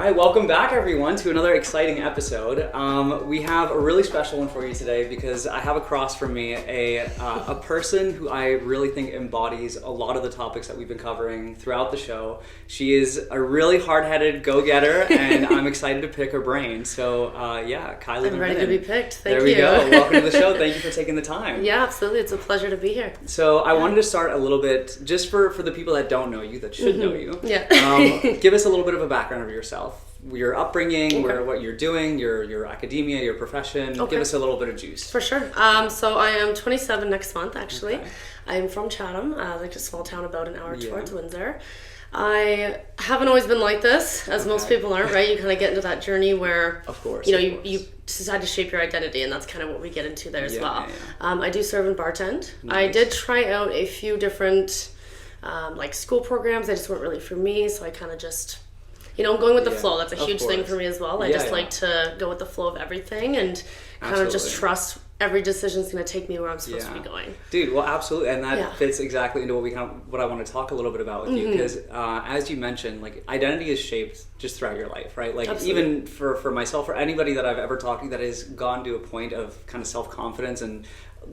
right, welcome back everyone to another exciting episode. We have a really special one for you today because I have across from me a person who I really think embodies a lot of the topics that we've been covering throughout the show. She is a really hard-headed go-getter and I'm excited to pick her brain. So Kylie Van Minnen. I'm ready to be picked. Thank you. There we go. Welcome to the show. Thank you for taking the time. Yeah, absolutely. It's a pleasure to be here. So I wanted to start a little bit, just for the people that don't know you, that should know you. Yeah. Give us a little bit of a background of yourself, your upbringing, what you're doing, your academia, your profession. Okay. Give us a little bit of juice. For sure. So I am 27 next month, actually. Okay. I'm from Chatham, like a small town about an hour towards Windsor. I haven't always been like this, as most people aren't, right? You kind of get into that journey where, of course, you decide to shape your identity, and that's kind of what we get into there as well. Yeah. I do serve and bartend. Nice. I did try out a few different like school programs. They just weren't really for me, so I kind of just, I'm going with the flow. That's a huge thing for me as well. I just like to go with the flow of everything and kind of just trust every decision's going to take me where I'm supposed to be going. Dude, well, absolutely. And that fits exactly into what I want to talk a little bit about with you. Because as you mentioned, like, identity is shaped just throughout your life, right? Like, even for myself, or anybody that I've ever talked to that has gone to a point of kind of self-confidence and,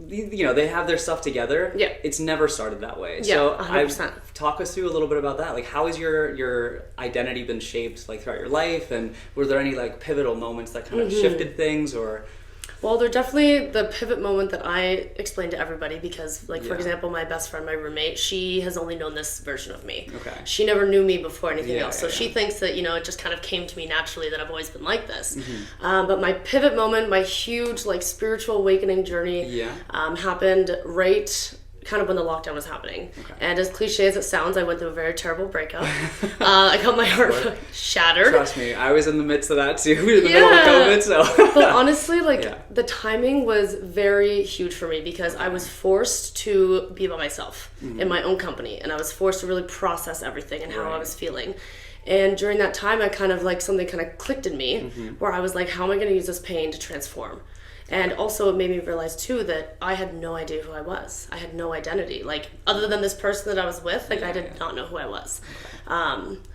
they have their stuff together. Yeah. It's never started that way. Yeah, so 100%. Talk us through a little bit about that. Like, how has your identity been shaped, like, throughout your life? And were there any, like, pivotal moments that kind of shifted things, or... Well, they're definitely the pivot moment that I explain to everybody because, like, for example, my best friend, my roommate, she has only known this version of me. Okay. She never knew me before anything else. So she thinks that, it just kind of came to me naturally that I've always been like this. But my pivot moment, my huge, like, spiritual awakening journey happened right kind of when the lockdown was happening. Okay. And as cliche as it sounds, I went through a very terrible breakup. I got my heart shattered. Trust me, I was in the midst of that too, in the middle of COVID, so. But honestly, the timing was very huge for me because I was forced to be by myself in my own company, and I was forced to really process everything and how I was feeling. And during that time, I kind of, like, something kind of clicked in me where I was like, how am I going to use this pain to transform? And also it made me realize too that I had no idea who I was. I had no identity. Like, other than this person that I was with, I did not know who I was.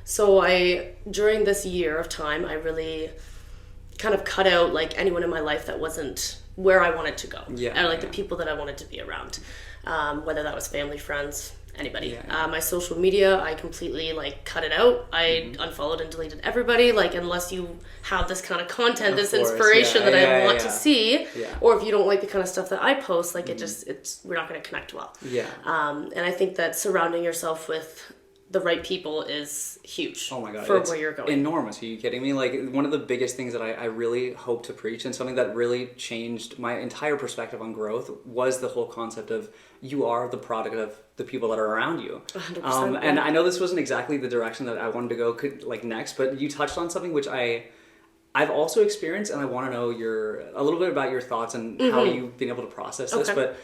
So during this year of time, I really kind of cut out, like, anyone in my life that wasn't where I wanted to go. The people that I wanted to be around. Whether that was family, friends, anybody. My social media, I completely, like, cut it out. I unfollowed and deleted everybody, like, unless you have this kind of content, this inspiration that I want to see, or if you don't like the kind of stuff that I post, like, we're not going to connect well. And I think that surrounding yourself with the right people is huge. Oh my God, for where you're going. Enormous. Are you kidding me? Like, one of the biggest things that I really hope to preach, and something that really changed my entire perspective on growth, was the whole concept of you are the product of the people that are around you. 100%. And I know this wasn't exactly the direction that I wanted to go next, but you touched on something which I've also experienced, and I want to know a little bit about your thoughts and how you've been able to process this. But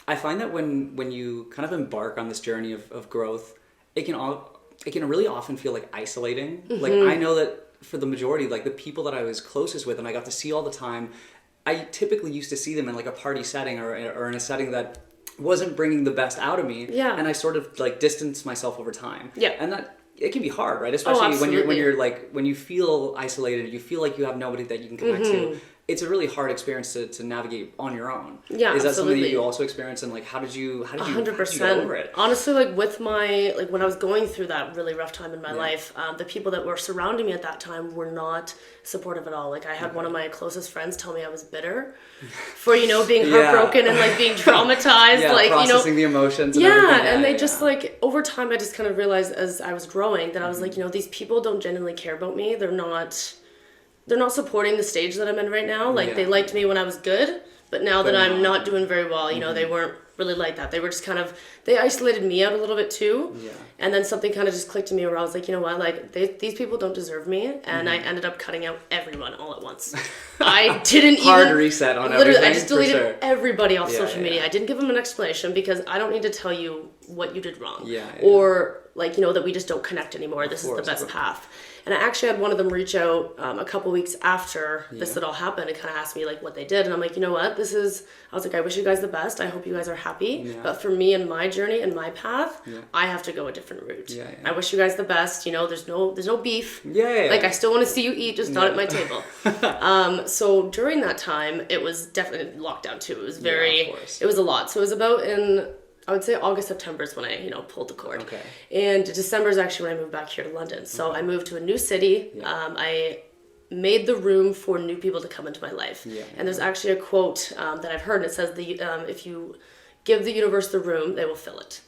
I find that when you kind of embark on this journey of growth, it can really often feel, like, isolating. Like, I know that for the majority, like, the people that I was closest with and I got to see all the time, I typically used to see them in, like, a party setting or in a setting that wasn't bringing the best out of me. Yeah. And I sort of, like, distanced myself over time. Yeah. And that, it can be hard, right? Especially when you feel isolated, you feel like you have nobody that you can connect to. It's a really hard experience to navigate on your own. Yeah, Is that something that you also experienced, and, like, how did you 100% get over it? Honestly, like, with when I was going through that really rough time in my life, the people that were surrounding me at that time were not supportive at all. Like, I had one of my closest friends tell me I was bitter for, being heartbroken and, like, being traumatized. Like, processing the emotions and everything. And they just, like, over time, I just kind of realized as I was growing that I was like, these people don't genuinely care about me. They're not supporting the stage that I'm in right now. Like, they liked me when I was good, but now that I'm not doing very well, they weren't really like that. They were just they isolated me out a little bit too. Yeah. And then something kind of just clicked to me where I was like, you know what, like, these people don't deserve me. And I ended up cutting out everyone all at once. I didn't Hard reset on everything. I just deleted everybody off social media. I didn't give them an explanation because I don't need to tell you what you did wrong. Or, like, that we just don't connect anymore. This is the best path. And I actually had one of them reach out a couple weeks after this had all happened and kind of asked me like what they did. And I'm like, you know what, I was like, I wish you guys the best. I hope you guys are happy. Yeah. But for me and my journey and my path, I have to go a different route. Yeah, yeah. I wish you guys the best. You know, there's no beef. Yeah. Like I still want to see you eat, just not at my table. So during that time, it was definitely lockdown too. It was it was a lot. So it was about I would say August, September is when I, pulled the cord. Okay. And December is actually when I moved back here to London. So I moved to a new city. Yeah. I made the room for new people to come into my life. Yeah. And there's actually a quote that I've heard, and it says, if you give the universe the room, they will fill it.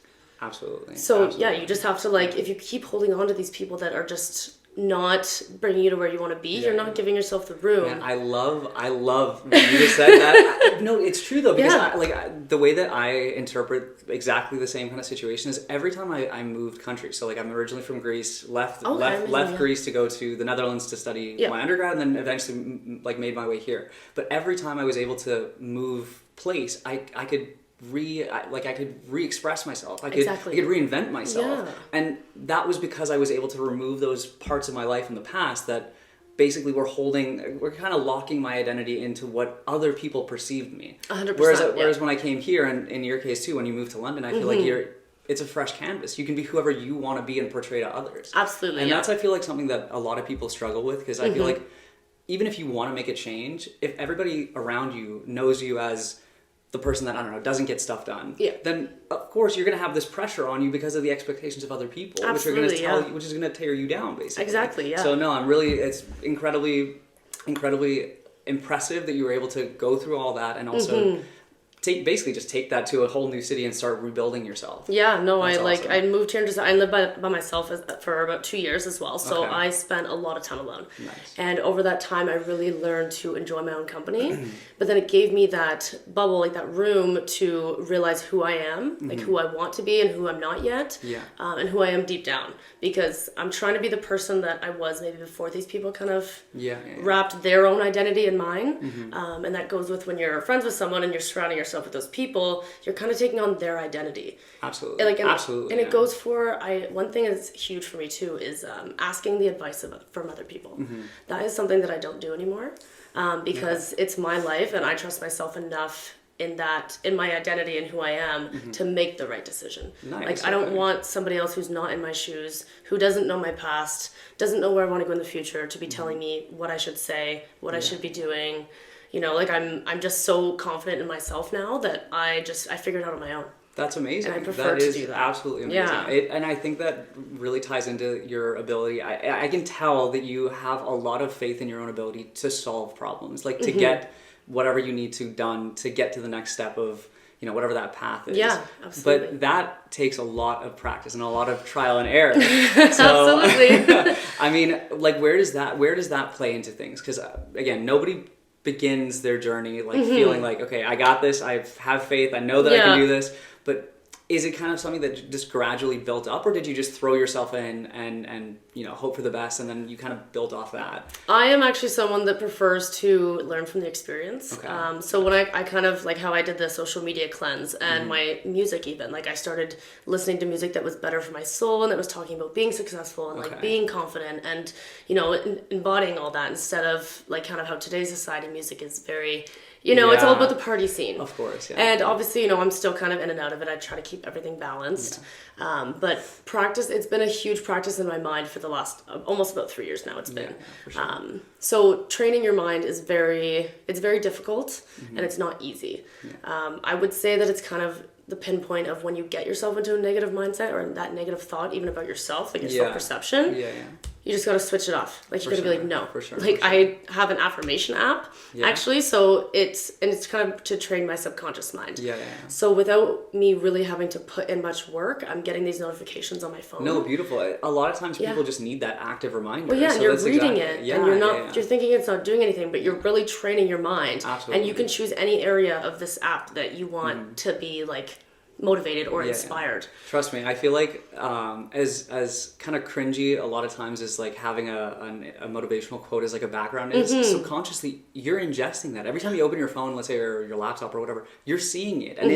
Absolutely. So yeah, you just have to if you keep holding on to these people that are just not bringing you to where you want to be, you're not giving yourself the room. Man, I love when you just said that. No, it's true though, because the way that I interpret exactly the same kind of situation is every time I moved countries. So I'm originally from Greece, left Greece to go to the Netherlands to study my undergrad, and then eventually made my way here. But every time I was able to move place, I could re-express myself. I could reinvent myself. Yeah. And that was because I was able to remove those parts of my life in the past that basically were kind of locking my identity into what other people perceived me. 100%. Whereas when I came here, and in your case too, when you moved to London, I feel like it's a fresh canvas. You can be whoever you want to be and portray to others. Absolutely. And that's, I feel like, something that a lot of people struggle with, because I feel like even if you want to make a change, if everybody around you knows you as the person that, I don't know, doesn't get stuff done, then of course you're going to have this pressure on you because of the expectations of other people, which is going to tear you down, basically. Exactly, yeah. So no, it's incredibly impressive that you were able to go through all that and also take that to a whole new city and start rebuilding yourself. Yeah, no, awesome. I moved here and I lived by myself for about 2 years as well. So I spent a lot of time alone. Nice. And over that time, I really learned to enjoy my own company. But then it gave me that bubble, that room to realize who I am, who I want to be and who I'm not yet, and who I am deep down. Because I'm trying to be the person that I was maybe before these people kind of wrapped their own identity in mine. And that goes with when you're friends with someone and you're surrounding yourself with those people, you're kind of taking on their identity. Absolutely. Absolutely. And it goes for, one thing is huge for me too, is asking the advice from other people. That is something that I don't do anymore, because it's my life and I trust myself enough in my identity and who I am to make the right decision. Nice. I don't want somebody else who's not in my shoes, who doesn't know my past, doesn't know where I want to go in the future, to be telling me what I should say, what I should be doing. I'm just so confident in myself now that I figured it out on my own. That's amazing. And I prefer to do that. Absolutely amazing. Yeah. And I think that really ties into your ability. I can tell that you have a lot of faith in your own ability to solve problems, to get whatever you need to done to get to the next step of, whatever that path is. Yeah, absolutely. But that takes a lot of practice and a lot of trial and error. So, absolutely. I mean, where does that play into things? Because again, nobody begins their journey feeling like, okay, I got this, I have faith, I know that I can do this. But is it kind of something that just gradually built up, or did you just throw yourself in and hope for the best, and then you kind of built off that? I am actually someone that prefers to learn from the experience. Okay. So when I kind of, how I did the social media cleanse and my music even, I started listening to music that was better for my soul and that was talking about being successful and being confident and, embodying all that, instead of kind of how today's society music is very... it's all about the party scene. Of course, yeah. And obviously, I'm still kind of in and out of it. I try to keep everything balanced. Yeah. But practice, it's been a huge practice in my mind for the last almost about 3 years now it's been. Yeah, for sure. So training your mind is very difficult and it's not easy. Yeah. I would say that it's kind of the pinpoint of when you get yourself into a negative mindset or that negative thought, even about yourself, your self-perception. Yeah. You just got to switch it off. You got to be like, no. For sure. I have an affirmation app, actually, so it's kind of to train my subconscious mind. Yeah. So without me really having to put in much work, I'm getting these notifications on my phone. No, beautiful. A lot of times people just need that active reminder. Well, and you're reading it, and you're not, you're thinking it's not doing anything, but you're really training your mind. Absolutely. And you can choose any area of this app that you want to be motivated or inspired. Trust me, I feel like as kind of cringy a lot of times as having a motivational quote as a background is, subconsciously you're ingesting that every time you open your phone, let's say, or your laptop or whatever, you're seeing it, and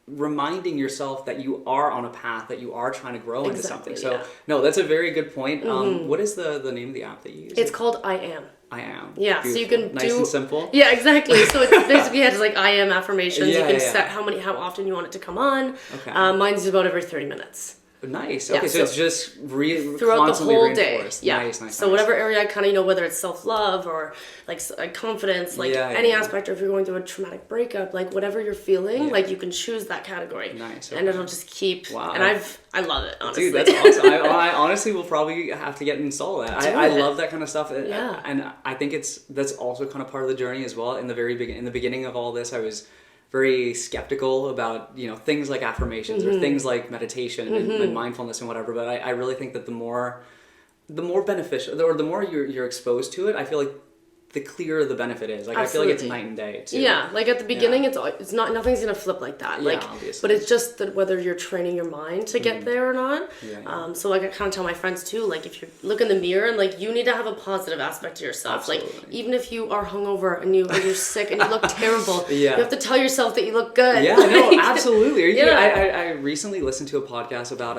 reminding yourself that you are on a path, that you are trying to grow into something. So, yeah. no, that's a very good point. What is the name of the app that you use? It's called I Am. I Am. Yeah, Beautiful. so you can nice and simple. Yeah, exactly. So it's basically just like I am affirmations. Yeah, you can set how often you want it to come on. Okay. Mine's about every 30 minutes. Nice. Yeah, Okay, so it's just throughout the whole day. Yeah. Nice. So whatever area I kind of, whether it's self-love or like confidence, like any aspect, or if you're going through a traumatic breakup, like whatever you're feeling, like you can choose that category. Nice. Okay. And it'll just keep. Wow. And I love it, honestly. Dude, that's awesome. I honestly will probably have to get and install that. I love that kind of stuff. Yeah. And I think that's also kind of part of the journey as well. In the beginning of all this, I was very skeptical about, things like affirmations or things like meditation and mindfulness and whatever. But I really think that the more beneficial, or the more you're exposed to it, I feel like the clearer the benefit is. Like, Absolutely. I feel like it's night and day too. Yeah, like at the beginning, it's not, nothing's gonna flip like that. Yeah, like, obviously. but it's just that whether you're training your mind to get there or not. Yeah. So like I kind of tell my friends too, like if you look in the mirror and like you need to have a positive aspect to yourself. Absolutely. Like even if you are hungover and you're sick and you look terrible, you Yeah. have to tell yourself that you look good. Yeah, no, absolutely. Are you kidding? Yeah. I recently listened to a podcast about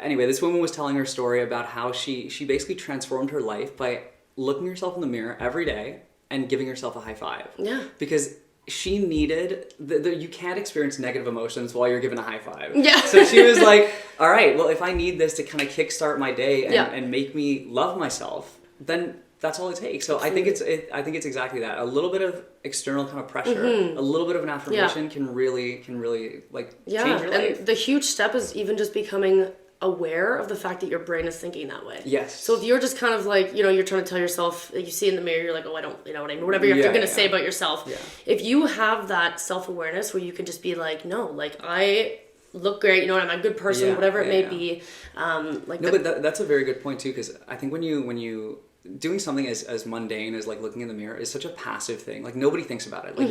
anyway, this woman was telling her story about how she basically transformed her life by looking herself in the mirror every day and giving herself a high five. Yeah. Because she needed you can't experience negative emotions while you're given a high five. Yeah. So she was like, all right, well, if I need this to kind of kickstart my day and make me love myself, then that's all it takes. So Absolutely. I think it's exactly that. A little bit of external kind of pressure, a little bit of an affirmation can really like change your life. And the huge step is even just becoming aware of the fact that your brain is thinking that way. Yes. So if you're just kind of like, you're trying to tell yourself, like you see in the mirror, you're like, oh, I don't, what I mean, whatever you're going to say about yourself. Yeah. If you have that self-awareness where you can just be like, no, like I look great, I'm a good person, whatever it may be. But that's a very good point too, because I think when you doing something as mundane as like looking in the mirror is such a passive thing. Like nobody thinks about it. Like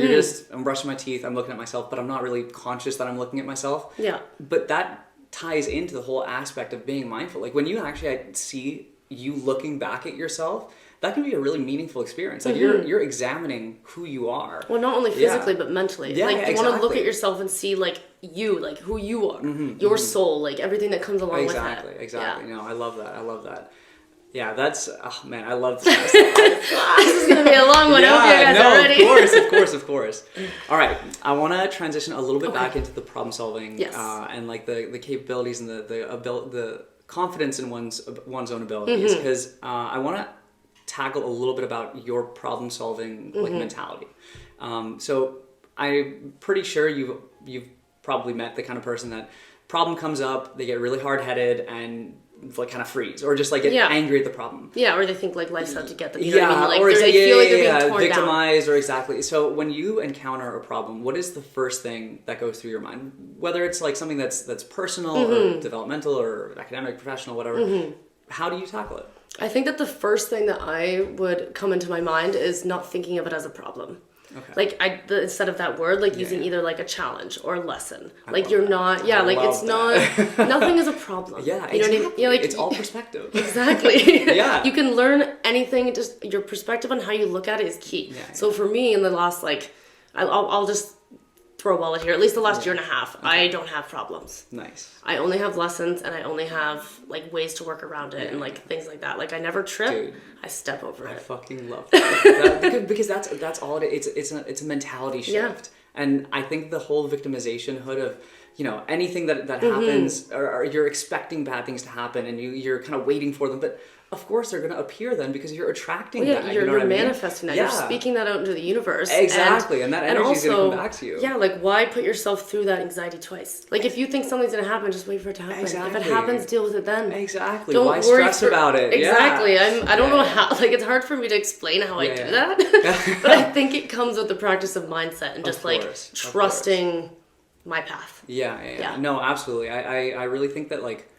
I'm brushing my teeth, I'm looking at myself, but I'm not really conscious that I'm looking at myself. Yeah. But that ties into the whole aspect of being mindful. Like when you actually see you looking back at yourself, that can be a really meaningful experience. Like you're examining who you are. Well, not only physically but mentally. Yeah, like you want to look at yourself and see like you, like who you are, your soul, like everything that comes along with it. Exactly. Yeah. No, I love that. Yeah, that's I love this. This is gonna be a long one. I hope you guys are ready. Of course. All right, I want to transition a little bit back into the problem solving, and like the capabilities and the confidence in one's own abilities, because I want to tackle a little bit about your problem solving like mentality. So I'm pretty sure you've probably met the kind of person that problem comes up, they get really hard headed and like kind of freeze or just like get angry at the problem. Yeah, or they think like life's out to get them. You know what I mean? Like or they feel like they're being torn victimized down. Or exactly. So when you encounter a problem, what is the first thing that goes through your mind? Whether it's like something that's personal or developmental or academic, professional, whatever. How do you tackle it? I think that the first thing that I would come into my mind is not thinking of it as a problem. Okay. Like instead of that word, like using either like a challenge or a lesson. Like you're not, like it's not, nothing is a problem. Yeah, you know exactly. what I mean? Like, it's all perspective. Exactly. Yeah. You can learn anything, just your perspective on how you look at it is key. Yeah, so for me in the last, like, I'll just throw a ball at here, at least the last year and a half, I don't have problems. Nice. I only have lessons and I only have like ways to work around it and like things like that. Like I never trip. Dude, I step over it. I fucking love that. because that's all it is. It's a mentality shift. And I think the whole victimization hood of, anything that happens or you're expecting bad things to happen and you're kind of waiting for them, but of course they're going to appear then because you're attracting that. You're manifesting that. You're speaking that out into the universe. Exactly. And that energy is going to come back to you. Yeah, like why put yourself through that anxiety twice? Like if you think something's going to happen, just wait for it to happen. Exactly. If it happens, deal with it then. Exactly. Don't why stress about it? Exactly. I don't know how, like it's hard for me to explain how I do that. But I think it comes with the practice of mindset and just like trusting my path. Yeah. No, absolutely. I really think that like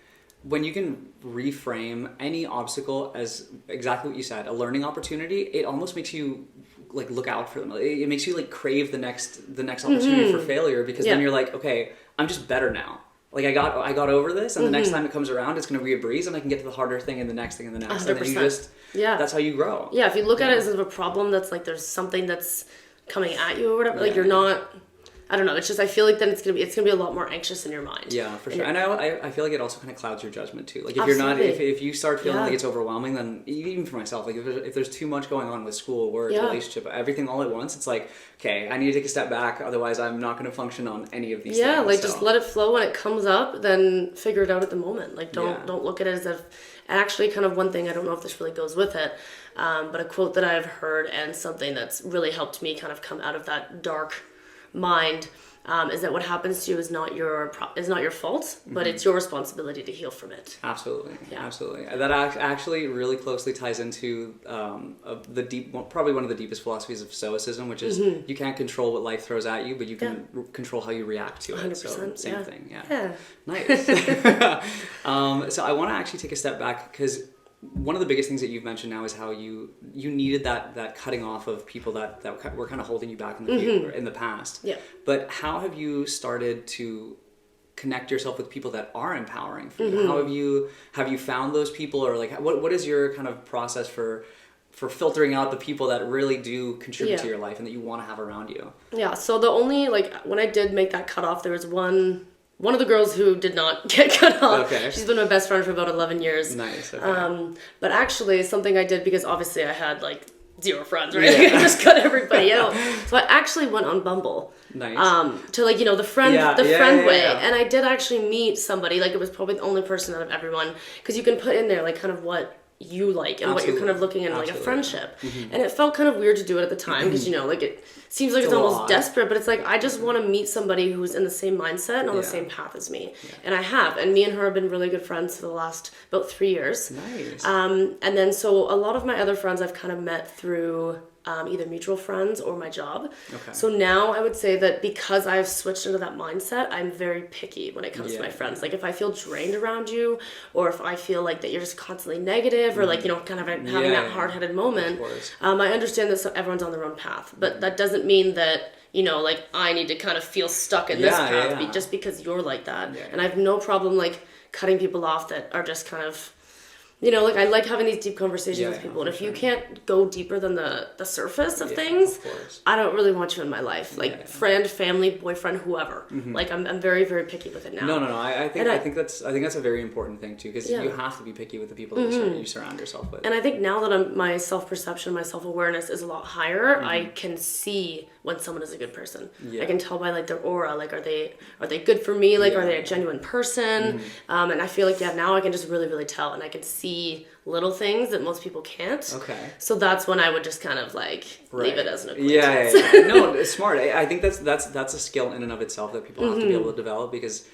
when you can reframe any obstacle as exactly what you said, a learning opportunity, it almost makes you like look out for them. It makes you like crave the next opportunity for failure because then you're like, okay, I'm just better now. Like I got over this, and the next time it comes around, it's going to be a breeze, and I can get to the harder thing and the next thing and the next. 100%. And then you just that's how you grow. Yeah, if you look at it as a problem that's like there's something that's coming at you or whatever, like you're not. I don't know. It's just I feel like then it's gonna be a lot more anxious in your mind. Yeah, for sure. And I feel like it also kind of clouds your judgment too. Like if Absolutely. you're not if you start feeling like it's overwhelming, then even for myself, like if there's too much going on with school, work, relationship, everything all at once, it's like, okay, I need to take a step back. Otherwise, I'm not going to function on any of these things. Yeah, like just let it flow when it comes up. Then figure it out at the moment. Like don't look at it as if. And actually, kind of one thing, I don't know if this really goes with it, but a quote that I've heard and something that's really helped me kind of come out of that dark mind is that what happens to you is not your fault, but it's your responsibility to heal from it. Absolutely, absolutely. That actually really closely ties into probably one of the deepest philosophies of Stoicism, which is you can't control what life throws at you, but you can control how you react to it. 100%, so same thing. Yeah. Nice. So I want to actually take a step back because one of the biggest things that you've mentioned now is how you needed that cutting off of people that were kind of holding you back in the future, in the past. Yeah. But how have you started to connect yourself with people that are empowering for you? How have you found those people, or like what is your kind of process for filtering out the people that really do contribute to your life and that you want to have around you? Yeah. So the only when I did make that cutoff, there was one of the girls who did not get cut off. Okay. She's been my best friend for about 11 years. Nice. Okay. But actually, something I did, because obviously I had zero friends, right? I just cut everybody out. So I actually went on Bumble. Nice. To the friend way. And I did actually meet somebody. It was probably the only person out of everyone, because you can put in there kind of what you like and what you're kind of looking in a friendship. And it felt kind of weird to do it at the time, because it seems like it's almost desperate, but it's I just want to meet somebody who's in the same mindset and on the same path as me. And I have, and me and her have been really good friends for the last about 3 years. Nice. And then so a lot of my other friends I've kind of met through either mutual friends or my job. Okay. So now I would say that because I've switched into that mindset, I'm very picky when it comes to my friends. If I feel drained around you, or if I feel that you're just constantly negative, or kind of having that hard-headed moment, I understand that everyone's on their own path, but that doesn't mean that I need to kind of feel stuck in this path just because you're like that. And I have no problem cutting people off that are just kind of I like having these deep conversations with people, and if you can't go deeper than the surface of things, I don't really want you in my life. Friend, family, boyfriend, whoever. I'm very, very picky with it now. No. I think that's a very important thing too, because you have to be picky with the people that you surround yourself with. And I think now that my self-perception, my self-awareness is a lot higher, I can see when someone is a good person. I can tell by their aura, are they good for me? Are they a genuine person? And I feel now I can just really, really tell, and I can see little things that most people can't. Okay. So that's when I would just kind of leave it as an acquaintance. No, it's smart. I think that's a skill in and of itself that people have to be able to develop, because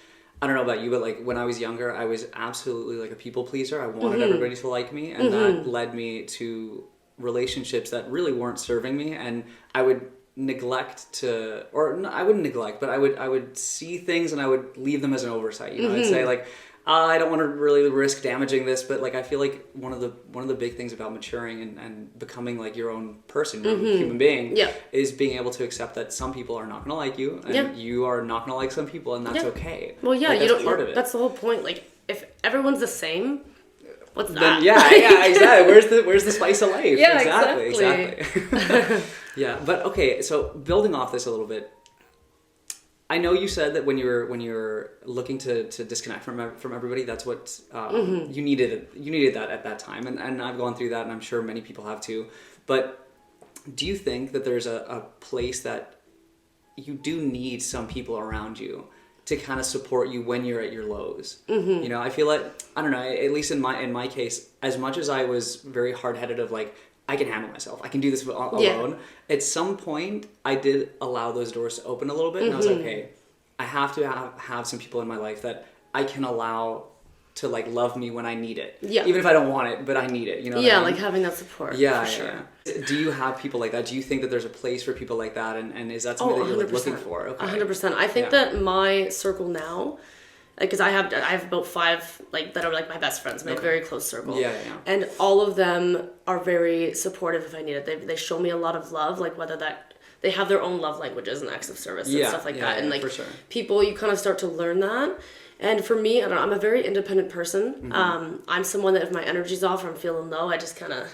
I don't know about you, but when I was younger, I was absolutely a people pleaser. I wanted everybody to like me, and that led me to relationships that really weren't serving me, and I would I wouldn't neglect, but I would see things and I would leave them as an oversight. I'd say I don't want to really risk damaging this, but I feel one of the big things about maturing and becoming your own person, your own human being, is being able to accept that some people are not going to like you, and you are not going to like some people, and that's okay. Well, that's part of it. That's the whole point. If everyone's the same, what's that? Then, exactly. Where's the spice of life? Yeah, exactly. Yeah, but okay. So building off this a little bit. I know you said that when you're looking to disconnect from everybody, that's what you needed. You needed that at that time, and I've gone through that, and I'm sure many people have too. But do you think that there's a place that you do need some people around you to kind of support you when you're at your lows? I feel I don't know. At least in my case, as much as I was very hard-headed of I can handle myself, I can do this alone. At some point, I did allow those doors to open a little bit, and I was okay, I have to have some people in my life that I can allow to love me when I need it. Yeah. Even if I don't want it, but I need it. What I mean? Having that support. Yeah, for sure. Do you have people like that? Do you think that there's a place for people like that, and is that something that you're looking for? Okay. 100%. I think that my circle now, because I have about 5 that are my best friends, my very close circle. Yeah. And all of them are very supportive if I need it. They show me a lot of love, whether that they have their own love languages and acts of service and stuff like that. And for sure. People, you kind of start to learn that. And for me, I don't know, I'm a very independent person. I'm someone that if my energy's off or I'm feeling low, I just kind of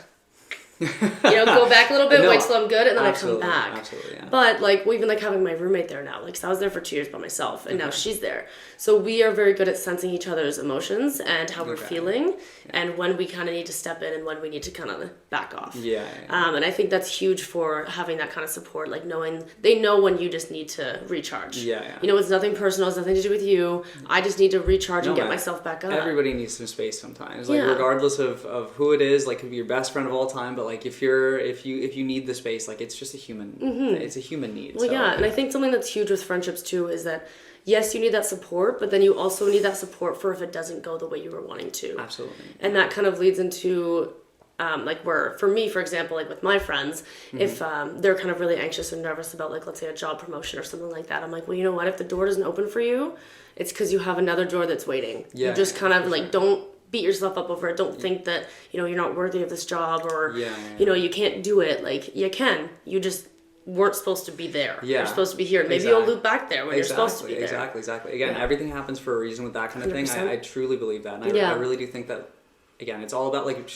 go back a little bit, No, wait till I'm good, and then absolutely, I come back. Absolutely, yeah. But like even like having my roommate there now, like 'cause I was there for 2 years by myself, and now she's there. So we are very good at sensing each other's emotions and how we're feeling, and when we kind of need to step in and when we need to kind of back off. Yeah. And I think that's huge for having that kind of support, like knowing they know when you just need to recharge. Yeah. It's nothing personal, it's nothing to do with you. I just need to recharge and get myself back up. Everybody needs some space sometimes, like regardless of who it is, like could be your best friend of all time, but like if you need the space, like it's just a human, it's a human need. Well, and I think something that's huge with friendships too is that yes, you need that support, but then you also need that support for if it doesn't go the way you were wanting to. Absolutely. And that kind of leads into like where, for me, for example, like with my friends, if they're kind of really anxious and nervous about like, let's say a job promotion or something like that, I'm like, well, you know what? If the door doesn't open for you, it's because you have another door that's waiting. You just kind of like, don't beat yourself up over it. Don't think that, you're not worthy of this job or, you can't do it. Like you can, you just weren't supposed to be there. You're supposed to be here. Maybe you'll loop back there when you're supposed to be there. Exactly. Again, everything happens for a reason with that kind of 100%. thing. I truly believe that. And I really do think that, again, it's all about like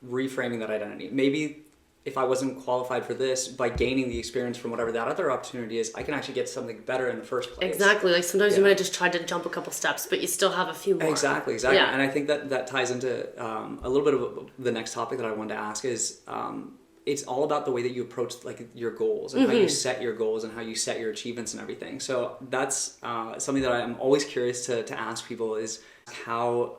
reframing that identity. Maybe if I wasn't qualified for this, by gaining the experience from whatever that other opportunity is, I can actually get something better in the first place. Exactly. Like sometimes you might have just tried to jump a couple steps, but you still have a few more. Exactly. Yeah. And I think that ties into a little bit of the next topic that I wanted to ask is it's all about the way that you approach like your goals and how you set your goals and how you set your achievements and everything. So that's something that I'm always curious to ask people is how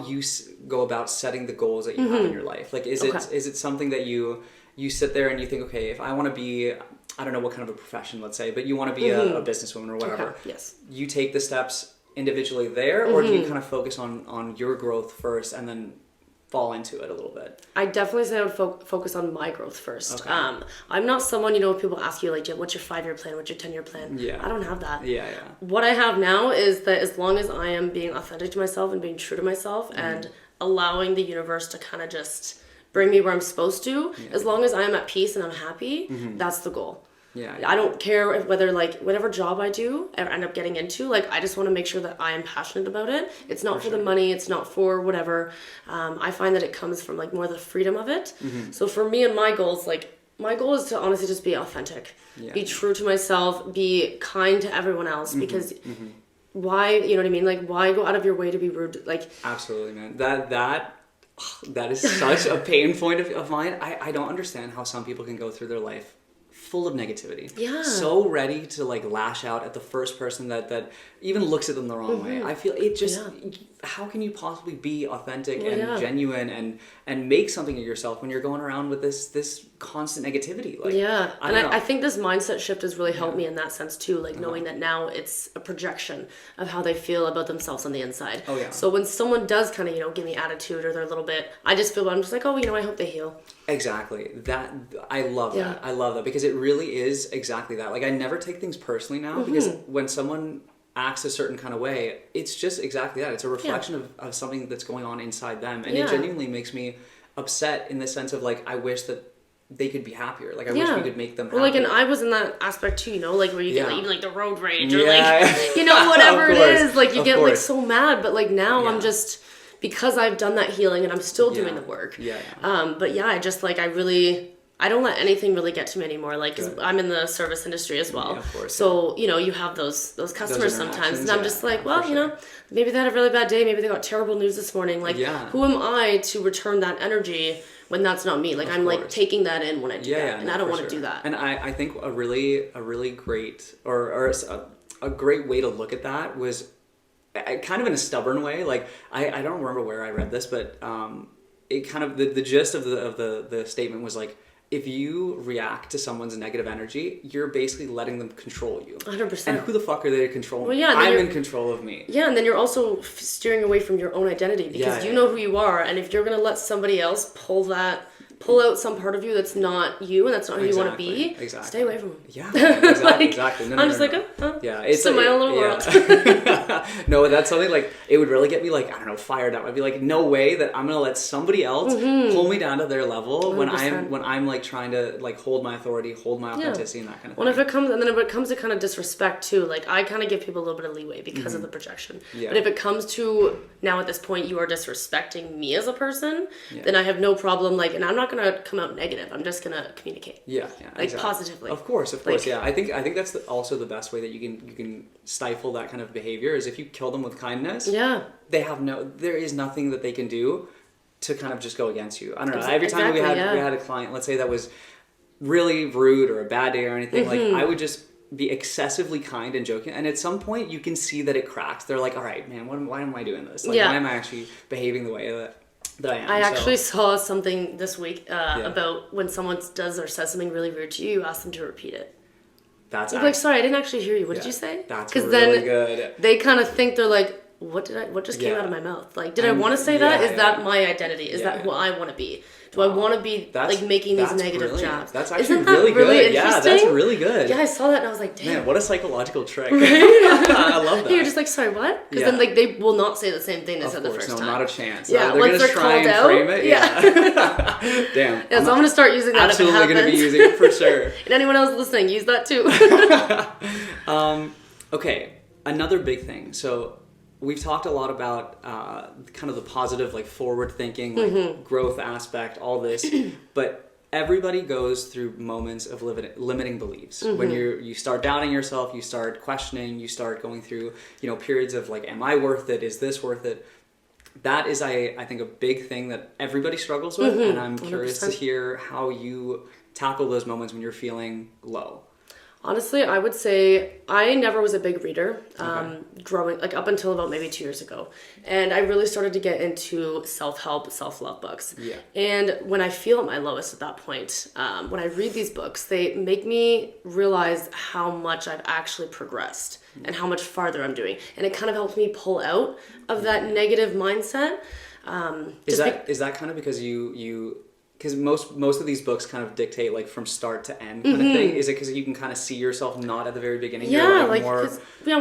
you go about setting the goals that you have in your life. Like is it something that you sit there and you think, okay, if I want to be, I don't know what kind of a profession, let's say, but you want to be a businesswoman or whatever. Okay. Yes. You take the steps individually there, or do you kind of focus on your growth first and then fall into it a little bit? I definitely say I would focus on my growth first. Okay. I'm not someone, if people ask you like, what's your 5-year plan? What's your 10-year plan? Yeah. I don't have that. Yeah. What I have now is that as long as I am being authentic to myself and being true to myself and allowing the universe to kind of just bring me where I'm supposed to, as long as I'm at peace and I'm happy, that's the goal. Yeah. I don't care whether like whatever job I do or end up getting into, like I just want to make sure that I am passionate about it. It's not for the money, it's not for whatever. I find that it comes from like more the freedom of it. So for me and my goals, like my goal is to honestly just be authentic, be true to myself, be kind to everyone else because why, you know what I mean? Like why go out of your way to be rude? Like absolutely, man. That is such a pain point of mine. I don't understand how some people can go through their life full of negativity. Yeah. So ready to like lash out at the first person that even looks at them the wrong way. I feel it just, how can you possibly be authentic and genuine and make something of yourself when you're going around with this constant negativity? Like, I think this mindset shift has really helped me in that sense too, like knowing that now it's a projection of how they feel about themselves on the inside. Oh yeah. So when someone does kind of, give me attitude or they're a little bit, I'm just like, I hope they heal. Exactly. I love that. I love that because it really is exactly that. Like I never take things personally now because when someone acts a certain kind of way, it's just exactly that. It's a reflection of something that's going on inside them. And it genuinely makes me upset in the sense of like, I wish that they could be happier. Like I wish we could make them happier. Well, like, and I was in that aspect too, like where you get like, even like the road rage or like, whatever it is. Like you get like so mad, but like now I'm just, because I've done that healing and I'm still doing the work. But I just like, I don't let anything really get to me anymore. Like, cause I'm in the service industry as well. Of course. So, you have those customers sometimes and I'm just like, well, maybe they had a really bad day. Maybe they got terrible news this morning. Like, who am I to return that energy when that's not me? Like, I'm like taking that in when I do that. And I don't want to do that. And I think a really great, or a great way to look at that was kind of in a stubborn way. Like, I don't remember where I read this, but it kind of, the gist of the statement was like, if you react to someone's negative energy, you're basically letting them control you. 100%. And who the fuck are they to control me? Well, I'm in control of me. Yeah, and then you're also steering away from your own identity because you know who you are. And if you're going to let somebody else pull out some part of you that's not you and that's not who you want to be, stay away from them. Yeah, exactly. No, I'm just like, it's in my own little world. No, that's something like, it would really get me like, I don't know, fired up. I'd be like, no way that I'm going to let somebody else pull me down to their level 100%. when I'm like trying to like hold my authority, hold my authenticity and that kind of thing. Well, if it comes to kind of disrespect too, like I kind of give people a little bit of leeway because of the projection. Yeah. But if it comes to now at this point, you are disrespecting me as a person, then I have no problem. Like, and I'm not not going to come out negative. I'm just going to communicate. Yeah, like exactly. Positively. Of course. Yeah, I think that's also the best way that you can stifle that kind of behavior is if you kill them with kindness. Yeah. There is nothing that they can do to kind of just go against you. I don't know. Every time we had a client, let's say that was really rude or a bad day or anything, like I would just be excessively kind and joking, and at some point you can see that it cracks. They're like, all right, man, why am I doing this? Like, why am I actually behaving the way that I am? I actually saw something this week about when someone does or says something really rude to you, you ask them to repeat it. That's like, sorry, I didn't actually hear you. What did you say? That's really good. They kind of think they're like, what just came out of my mouth? Like, did I want to say that? Is that my identity? Is that who I want to be? Do I want to be like making these negative jabs? That's actually really good. Yeah, that's really good. Yeah, I saw that and I was like, damn. Man, what a psychological trick. I love that. You're just like, sorry, what? Because then like they will not say the same thing they said the first time. Not a chance. Yeah, they're once gonna try and frame it. Yeah. Damn. Yeah, so I'm gonna start using that. Absolutely gonna be using it for sure. And anyone else listening, use that too. Okay, another big thing. So we've talked a lot about kind of the positive, like forward thinking, like growth aspect, all this, but everybody goes through moments of limiting beliefs. When you start doubting yourself, you start questioning, you start going through, periods of like, am I worth it? Is this worth it? That is, I think, a big thing that everybody struggles with, and I'm curious 100%. To hear how you tackle those moments when you're feeling low. Honestly, I would say I never was a big reader growing, like up until about maybe 2 years ago. And I really started to get into self-help, self-love books. Yeah. And when I feel at my lowest at that point, when I read these books, they make me realize how much I've actually progressed and how much farther I'm doing. And it kind of helps me pull out of that negative mindset. Is that kind of because because most of these books kind of dictate like from start to end kind of thing. Is it because you can kind of see yourself not at the very beginning? Yeah, when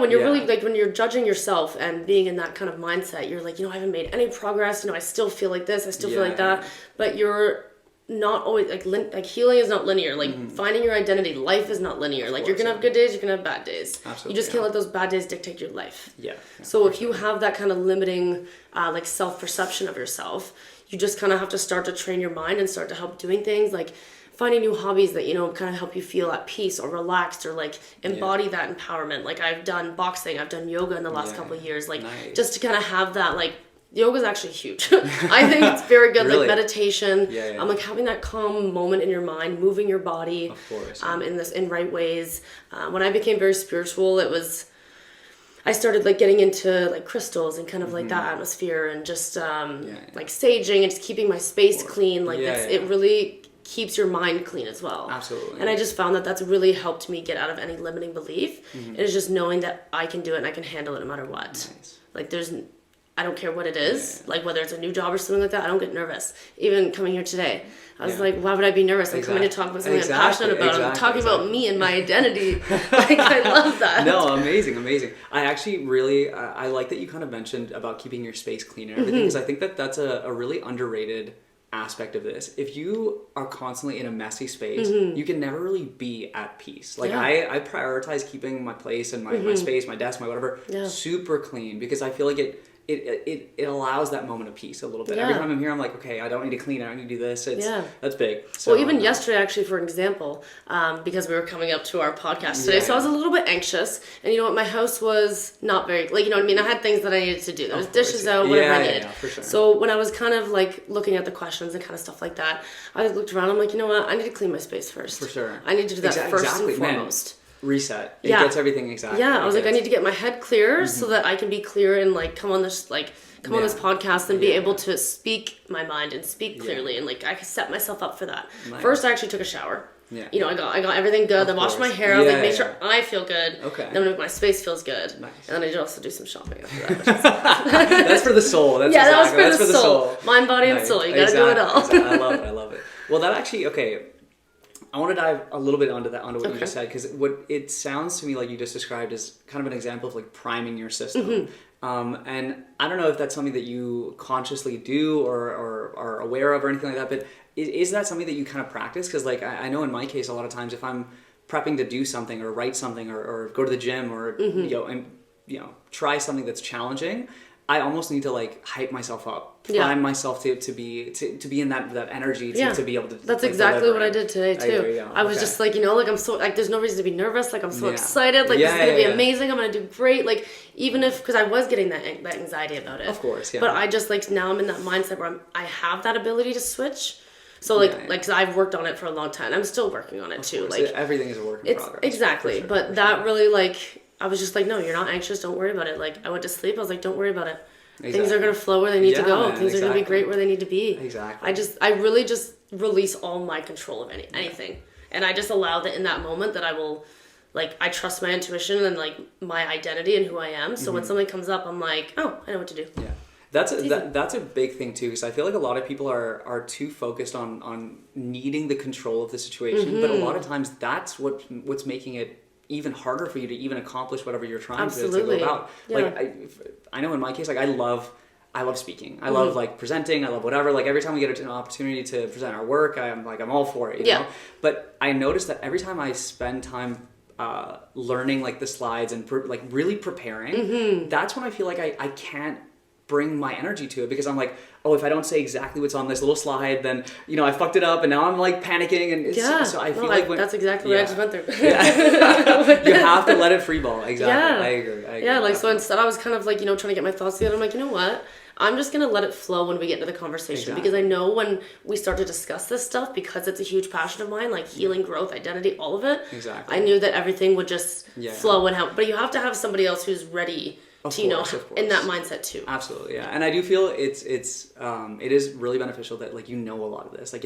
you're really like when you're judging yourself and being in that kind of mindset, you're like, I haven't made any progress. I still feel like this. I still feel like that. But you're not always like healing is not linear. Like finding your identity, life is not linear. Like you're gonna have good days, you're gonna have bad days. Absolutely, you just can't let those bad days dictate your life. Yeah. So if you have that kind of limiting, like self-perception of yourself, you just kind of have to start to train your mind and start to help doing things like finding new hobbies that, kind of help you feel at peace or relaxed or like embody that empowerment. Like I've done boxing, I've done yoga in the last couple of years, like just to kind of have that, like yoga is actually huge. I think it's very good, really? Like meditation. Like having that calm moment in your mind, moving your body, of course, in right ways. When I became very spiritual, I started like getting into like crystals and kind of like that atmosphere and just like saging and just keeping my space clean. Like it really keeps your mind clean as well. Absolutely. And I just found that that's really helped me get out of any limiting belief. It is just knowing that I can do it and I can handle it no matter what. Nice. Like I don't care what it is, like whether it's a new job or something like that, I don't get nervous. Even coming here today, I was like, why would I be nervous? I'm coming to talk about something I'm passionate about. I'm talking about me and my identity. Like, I love that. No, amazing. I actually really, I like that you kind of mentioned about keeping your space clean and everything, because I think that that's a really underrated aspect of this. If you are constantly in a messy space, you can never really be at peace. Like I prioritize keeping my place and my space, my desk, my whatever, super clean, because I feel like it allows that moment of peace a little bit. Every time I'm here, I'm like, okay, I don't need to clean, I don't need to do this. That's big. So, well, even yesterday, actually, for example, because we were coming up to our podcast today, so I was a little bit anxious, and you know what, my house was not very, like, you know what I mean, I had things that I needed to do. There was dishes out, whatever I needed. For sure. So when I was kind of like looking at the questions and kind of stuff like that, I looked around, I'm like, you know what, I need to clean my space first. For sure. I need to do that first and foremost. Reset. It gets everything exactly. Yeah, I was like, I need to get my head clear so that I can be clear and like come on this podcast and be able to speak my mind and speak clearly and like I can set myself up for that. Nice. First, I actually took a shower. Yeah. I got everything good. Then washed my hair. I was like, make sure I feel good. Okay. Then my space feels good. Nice. And then I did also do some shopping after that. That's for the soul. That's that was for the soul. Mind, body, and soul. You gotta do it all. Exactly. I love it. Well, that actually I want to dive a little bit onto what you just said, because what it sounds to me like you just described is kind of an example of like priming your system. And I don't know if that's something that you consciously do or are aware of or anything like that, but is that something that you kind of practice? Because like I know in my case, a lot of times if I'm prepping to do something or write something or go to the gym or try something that's challenging, I almost need to like hype myself up, prime myself to be in that energy to be able to. That's like, exactly deliver what I did today too. I was just like, like I'm so like, there's no reason to be nervous. Like I'm so excited. Like this is gonna be amazing. I'm gonna do great. Like even if because I was getting that anxiety about it. Of course, yeah. But I just like now I'm in that mindset where I have that ability to switch. So like cause I've worked on it for a long time. I'm still working on it too. Like everything is a work in progress. Exactly. But that really like. I was just like, no, you're not anxious. Don't worry about it. Like, I went to sleep. I was like, don't worry about it. Exactly. Things are going to flow where they need to go. Things are going to be great where they need to be. Exactly. I really just release all my control of anything. And I just allow that in that moment that I will, like, I trust my intuition and, like, my identity and who I am. So when something comes up, I'm like, oh, I know what to do. Yeah. That's a big thing too, because I feel like a lot of people are too focused on needing the control of the situation, but a lot of times that's what's making it even harder for you to even accomplish whatever you're trying to go about. Yeah. Like I know in my case, like I love speaking. I love like presenting. I love whatever. Like every time we get an opportunity to present our work, I'm all for it. You know? But I noticed that every time I spend time learning like the slides and like really preparing, that's when I feel like I can't bring my energy to it, because I'm like, oh, if I don't say exactly what's on this little slide, then I fucked it up and now I'm like panicking, and so I feel like that's exactly what I just went through. You have to let it free ball. Exactly. I agree. Yeah, like so instead I was kind of like trying to get my thoughts together. I'm like, you know what? I'm just going to let it flow when we get into the conversation, because I know when we start to discuss this stuff, because it's a huge passion of mine, like healing, growth, identity, all of it. Exactly. I knew that everything would just flow and help. But you have to have somebody else who's ready to, in that mindset too. Absolutely, yeah. And I do feel it is really beneficial that like a lot of this. Like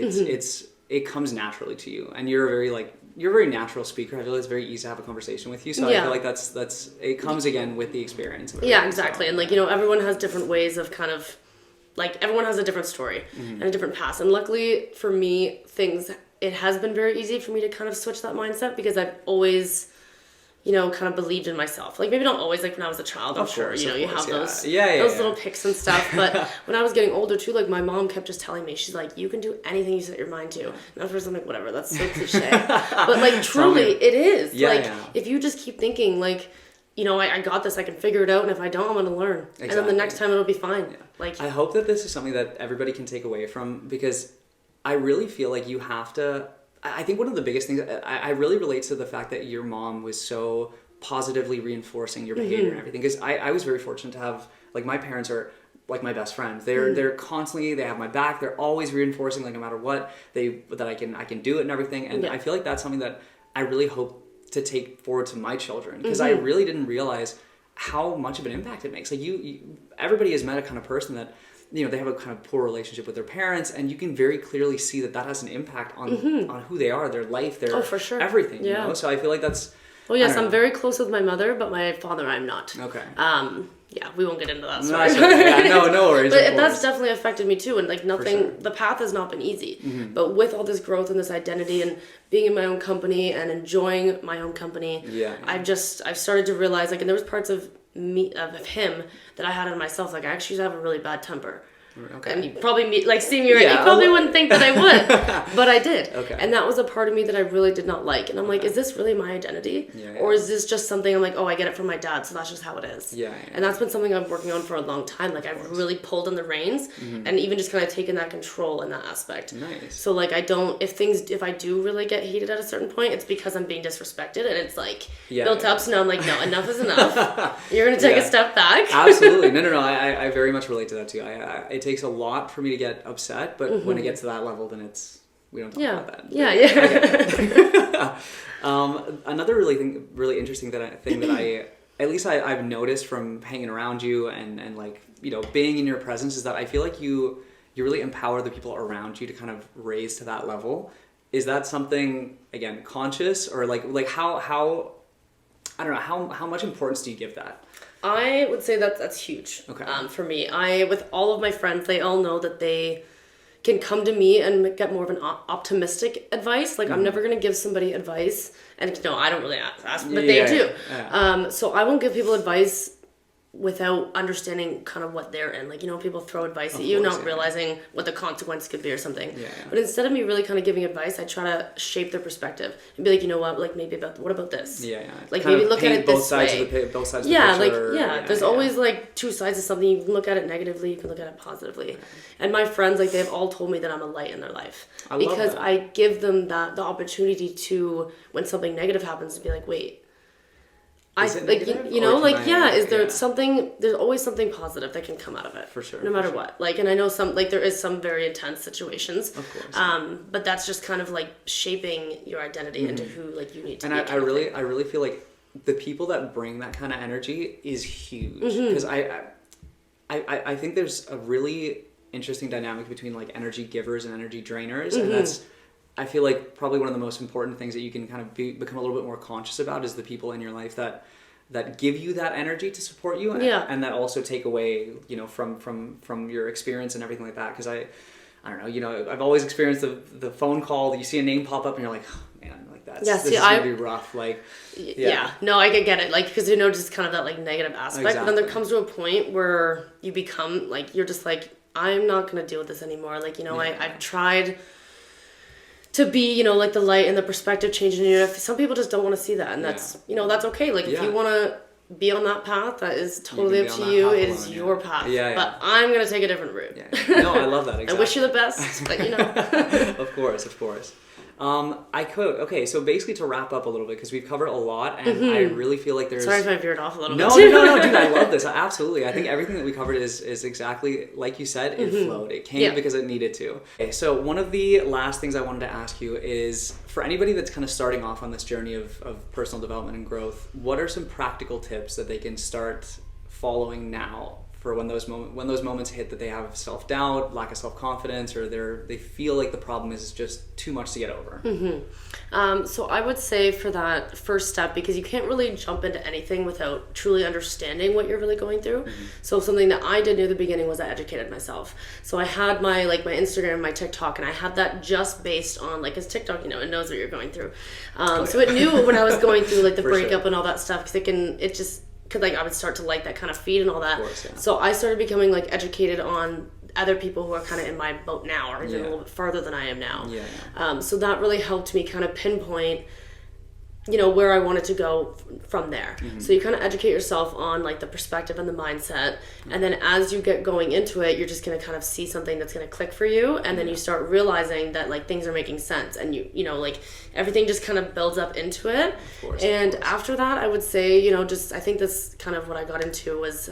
it comes naturally to you, and you're a very natural speaker. I feel it's very easy to have a conversation with you. So I feel like that's it comes again with the experience. Yeah, exactly. And like everyone has different ways of kind of like everyone has a different story and a different past. And luckily for me, it has been very easy for me to kind of switch that mindset, because I've always kind of believed in myself. Like maybe not always, like when I was a child, I'm sure, you have those little picks and stuff. But when I was getting older too, like my mom kept just telling me, she's like, you can do anything you set your mind to. And at first I'm like, whatever, that's so cliche. But like truly it is. If you just keep thinking like, I got this, I can figure it out. And if I don't, I'm going to learn. Exactly. And then the next time it'll be fine. Yeah. Like I hope that this is something that everybody can take away from, because I really feel like you have to, I think one of the biggest things, I really relate to the fact that your mom was so positively reinforcing your behavior and everything. Because I was very fortunate to have, like, my parents are like my best friends. They're constantly, they have my back. They're always reinforcing, like, no matter what, that I can do it and everything. And I feel like that's something that I really hope to take forward to my children. Because I really didn't realize how much of an impact it makes. Like everybody has met a kind of person that, they have a kind of poor relationship with their parents, and you can very clearly see that has an impact on who they are, their life, their for sure. everything. Yeah. So I feel like that's. Well, yes, I'm very close with my mother, but my father I'm not. Okay. Yeah, we won't get into that story. No worries. But that's definitely affected me too, and like nothing. The path has not been easy, but with all this growth and this identity and being in my own company and enjoying my own company, I've started to realize like, and there was parts of him that I had in myself. Like I actually have a really bad temper. Okay. And you probably see me right now. You probably wouldn't think that I would, but I did. Okay. And that was a part of me that I really did not like. And I'm like, is this really my identity? Or is this just something I'm like, oh, I get it from my dad, so that's just how it is. And that's been something I've been working on for a long time. Like I've really pulled in the reins and even just kind of taken that control in that aspect. Nice. So like if I do really get heated at a certain point, it's because I'm being disrespected and it's like built up. So now I'm like, no, enough is enough. You're going to take a step back. Absolutely. No. I very much relate to that too. It takes a lot for me to get upset, but when it gets to that level, then we don't talk about that. Yeah. Another really interesting thing that at least I've noticed from hanging around you and like being in your presence is that I feel like you really empower the people around you to kind of raise to that level. Is that something, again, conscious, or like how I don't know, how much importance do you give that? I would say that's huge. Okay. For me, with all of my friends, they all know that they can come to me and get more of an optimistic advice. Like I'm never going to give somebody advice, and I don't really ask, but they do. Yeah. So I won't give people advice without understanding kind of what they're in. Like, you know, people throw advice at you, not realizing what the consequence could be or something. Yeah. But instead of me really kind of giving advice, I try to shape their perspective and be like, you know what, like maybe what about this? Yeah. Like maybe look at it both this sides way. Of the both sides of the picture. There's always like two sides of something. You can look at it negatively, you can look at it positively. Right. And my friends, like they've all told me that I'm a light in their life. Because I give them the opportunity to, when something negative happens, to be like, wait, is there something, there's always something positive that can come out of it. For sure. No matter what. Like, and I know there is some very intense situations. Of course. But that's just kind of like shaping your identity into who like you need to be. And I really feel like the people that bring that kind of energy is huge. Because I think there's a really interesting dynamic between like energy givers and energy drainers. And that's, I feel like probably one of the most important things that you can kind of become a little bit more conscious about is the people in your life that give you that energy to support you and that also take away, you know, from your experience and everything like that. Because I don't know, you know, I've always experienced the phone call that you see a name pop up and you're like, oh, man, like this is gonna be rough. Like, no, I get it. Like, because you know, just kind of that like negative aspect. Exactly. But then there comes to a point where you become like, you're just like, I'm not gonna deal with this anymore. Like, you know, I've tried to be, you know, like the light and the perspective change in your life. Some people just don't want to see that, and that's, you know, that's okay. Like, if you want to be on that path, that is totally up to you. It is your path. But I'm going to take a different route. No, I love that. Exactly. I wish you the best, but you know. Of course. Okay, so basically to wrap up a little bit, because we've covered a lot, and I really feel like there's... Sorry if I veered off a little bit. No, dude, I love this. Absolutely. I think everything that we covered is exactly like you said, it flowed. It came because it needed to. Okay, so one of the last things I wanted to ask you is, for anybody that's kind of starting off on this journey of personal development and growth, what are some practical tips that they can start following now for when those moments hit that they have self-doubt, lack of self-confidence, or they feel like the problem is just too much to get over? So I would say for that first step, because you can't really jump into anything without truly understanding what you're really going through. So something that I did near the beginning was I educated myself. So I had my Instagram, my TikTok, and I had that just based on, like, as TikTok, you know, it knows what you're going through. So it knew when I was going through like the breakup and all that stuff, because like I would start to like that kind of feed and all that. Of course, So I started becoming like educated on other people who are kind of in my boat now, or even a little bit farther than I am now. So that really helped me kind of pinpoint, you know, where I wanted to go from there. So you kind of educate yourself on like the perspective and the mindset, and then as you get going into it, you're just going to kind of see something that's going to click for you, and then you start realizing that like things are making sense, and you know, like everything just kind of builds up into it. Of course. After that, I would say, you know, just I think this kind of what I got into was